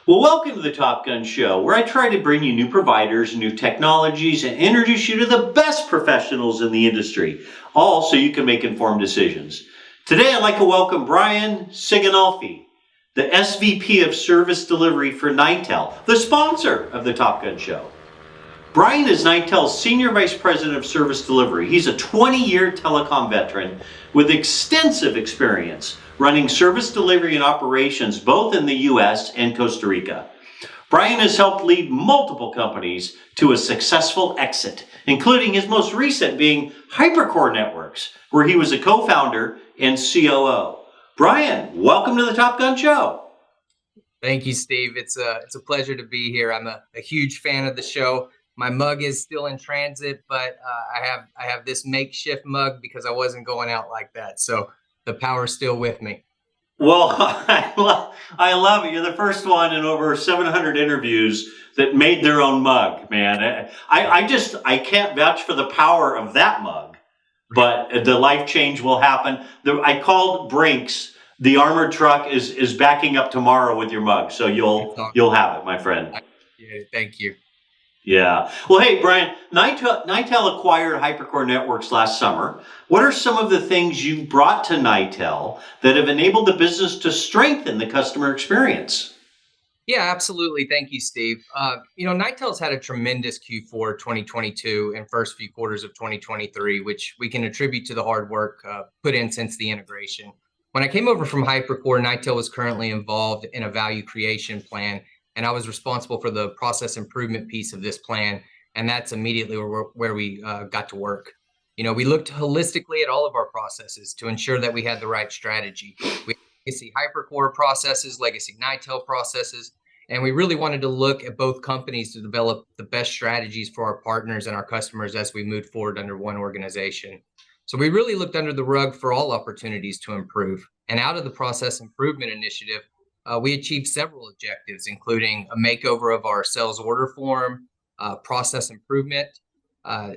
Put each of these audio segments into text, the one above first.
Well, welcome to the Top Gun Show, where I try to bring you new providers, new technologies, and introduce you to the best professionals in the industry, all so you can make informed decisions. Today, I'd like to welcome Brian Siconolfi, the SVP of Service Delivery for Nitel, the sponsor of the Top Gun Show. Brian is Nitel's Senior Vice President of Service Delivery. He's a 20-year telecom veteran with extensive experience running service delivery and operations both in the U.S. and Costa Rica. Brian has helped lead multiple companies to a successful exit, including his most recent being Hypercore Networks, where he was a co-founder and COO. Brian, welcome to the Top Gun Show. Thank you, Steve. It's a pleasure to be here. I'm a huge fan of the show. My mug is still in transit, but I have this makeshift mug because I wasn't going out like that. So the power's still with me. Well, I love it. You're the first one in over 700 interviews that made their own mug, man. I can't vouch for the power of that mug, but the life change will happen. I called Brinks. The armored truck is backing up tomorrow with your mug, so you'll have it, my friend. Yeah, thank you. Yeah. Well, hey, Brian, Nitel acquired Hypercore Networks last summer. What are some of the things you brought to Nitel that have enabled the business to strengthen the customer experience? Yeah, absolutely. Thank you, Steve. Nitel's had a tremendous Q4 2022 and first few quarters of 2023, which we can attribute to the hard work put in since the integration. When I came over from Hypercore, Nitel was currently involved in a value creation plan, and I was responsible for the process improvement piece of this plan. And that's immediately where we got to work. We looked holistically at all of our processes to ensure that we had the right strategy. We had legacy Hypercore processes, legacy Nitel processes, and we really wanted to look at both companies to develop the best strategies for our partners and our customers as we moved forward under one organization. So we really looked under the rug for all opportunities to improve. And out of the process improvement initiative, we achieved several objectives, including a makeover of our sales order form, process improvement,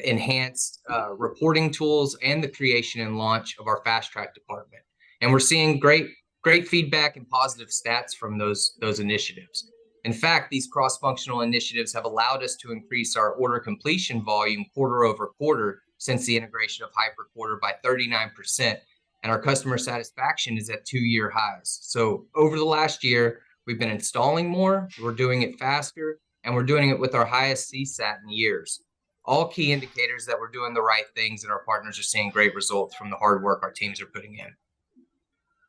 enhanced reporting tools, and the creation and launch of our fast track department. And we're seeing great feedback and positive stats from those initiatives. In fact, these cross-functional initiatives have allowed us to increase our order completion volume quarter over quarter since the integration of Hypercore by 39%. And our customer satisfaction is at 2-year highs. So over the last year, we've been installing more, we're doing it faster, and we're doing it with our highest CSAT in years. All key indicators that we're doing the right things and our partners are seeing great results from the hard work our teams are putting in.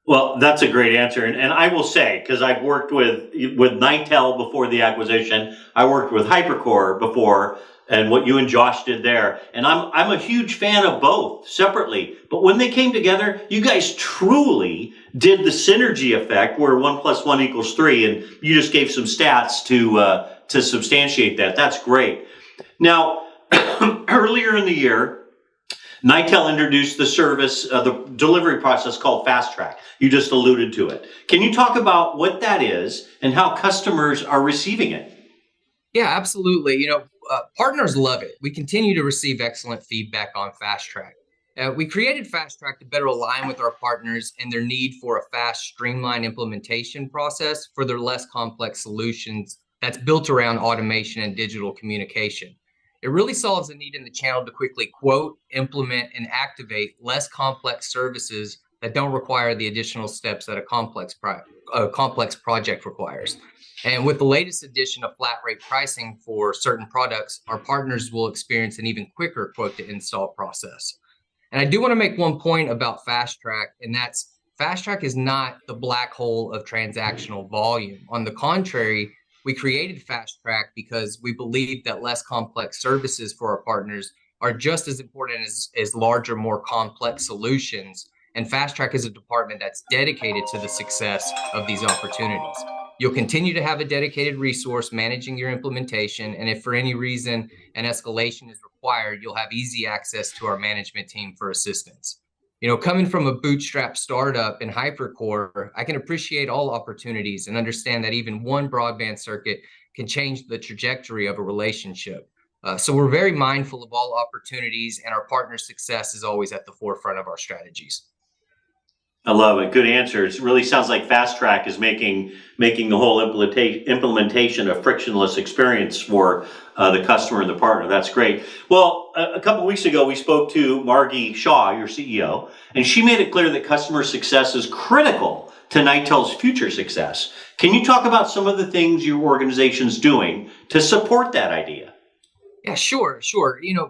Well, that's a great answer. And I will say, because I've worked with Nitel before the acquisition, I worked with Hypercore before, and what you and Josh did there. And I'm a huge fan of both separately. But when they came together, you guys truly did the synergy effect where 1 + 1 = 3. And you just gave some stats to substantiate that. That's great. Now, earlier in the year, Nitel introduced the service, the delivery process called Fast Track. You just alluded to it. Can you talk about what that is and how customers are receiving it? Yeah, absolutely. Partners love it. We continue to receive excellent feedback on Fast Track. We created Fast Track to better align with our partners and their need for a fast, streamlined implementation process for their less complex solutions that's built around automation and digital communication. It really solves the need in the channel to quickly quote, implement, and activate less complex services that don't require the additional steps that a complex project requires. And with the latest edition of flat rate pricing for certain products, our partners will experience an even quicker quote to install process. And I do want to make one point about Fast Track, and that's Fast Track is not the black hole of transactional volume. On the contrary, we created Fast Track because we believe that less complex services for our partners are just as important as larger, more complex solutions. And Fast Track is a department that's dedicated to the success of these opportunities. You'll continue to have a dedicated resource managing your implementation, and if for any reason an escalation is required, you'll have easy access to our management team for assistance. Coming from a bootstrap startup in Hypercore, I can appreciate all opportunities and understand that even one broadband circuit can change the trajectory of a relationship. So we're very mindful of all opportunities, and our partner success is always at the forefront of our strategies. I love it. Good answer. It really sounds like Fast Track is making the whole implementation a frictionless experience for the customer and the partner. That's great. Well, a couple of weeks ago, we spoke to Margie Shaw, your CEO, and she made it clear that customer success is critical to Nitel's future success. Can you talk about some of the things your organization's doing to support that idea? Yeah, sure.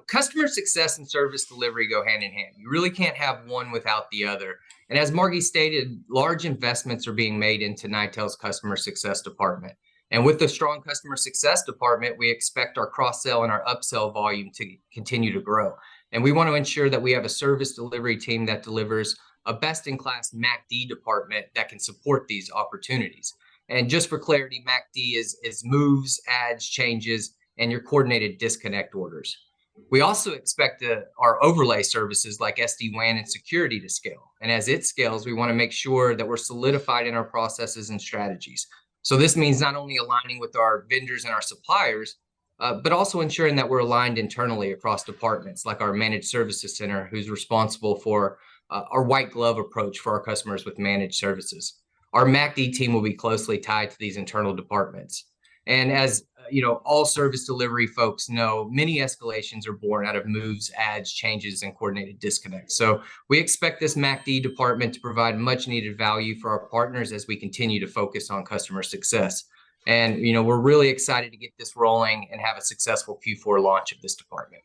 Customer success and service delivery go hand in hand. You really can't have one without the other. And as Margie stated, large investments are being made into Nitel's customer success department. And with the strong customer success department, we expect our cross-sell and our upsell volume to continue to grow. And we want to ensure that we have a service delivery team that delivers a best-in-class MACD department that can support these opportunities. And just for clarity, MACD is moves, adds, changes, and your coordinated disconnect orders. We also expect our overlay services like SD-WAN and security to scale. And as it scales, we want to make sure that we're solidified in our processes and strategies. So this means not only aligning with our vendors and our suppliers, but also ensuring that we're aligned internally across departments like our managed services center, who's responsible for our white glove approach for our customers with managed services. Our MACD team will be closely tied to these internal departments. And as all service delivery folks know, many escalations are born out of moves, adds, changes, and coordinated disconnects. So we expect this MACD department to provide much needed value for our partners as we continue to focus on customer success. And, we're really excited to get this rolling and have a successful Q4 launch of this department.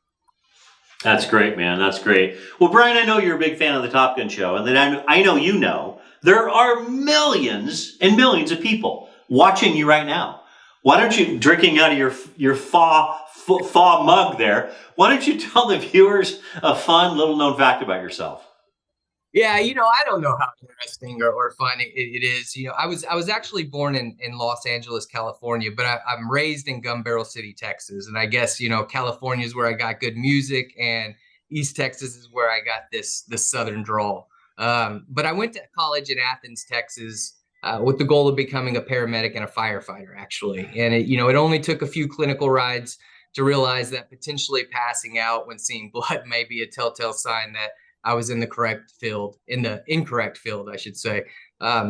That's great, man. That's great. Well, Brian, I know you're a big fan of the Top Gun show, and then I know there are millions and millions of people watching you right now. Why don't you, drinking out of your FA mug there, why don't you tell the viewers a fun little known fact about yourself? Yeah, I don't know how interesting or fun it is. I was actually born in Los Angeles, California, but I'm raised in Gun Barrel City, Texas. And I guess, California is where I got good music, and East Texas is where I got this Southern drawl. But I went to college in Athens, Texas, with the goal of becoming a paramedic and a firefighter, actually. And it only took a few clinical rides to realize that potentially passing out when seeing blood may be a telltale sign that I was in the incorrect field, I should say.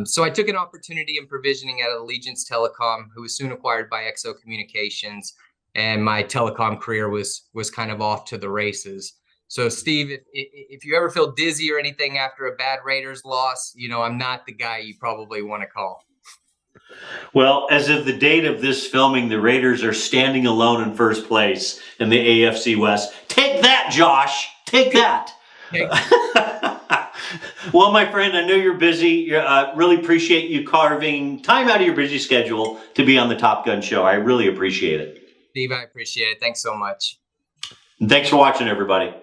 So I took an opportunity in provisioning at Allegiance Telecom, who was soon acquired by XO Communications, and my telecom career was kind of off to the races. So, Steve, if you ever feel dizzy or anything after a bad Raiders loss, I'm not the guy you probably want to call. Well, as of the date of this filming, the Raiders are standing alone in first place in the AFC West. Take that, Josh. Take that. Well, my friend, I know you're busy. Really appreciate you carving time out of your busy schedule to be on the Top Gun show. I really appreciate it. Steve, I appreciate it. Thanks so much. And thanks for watching, everybody.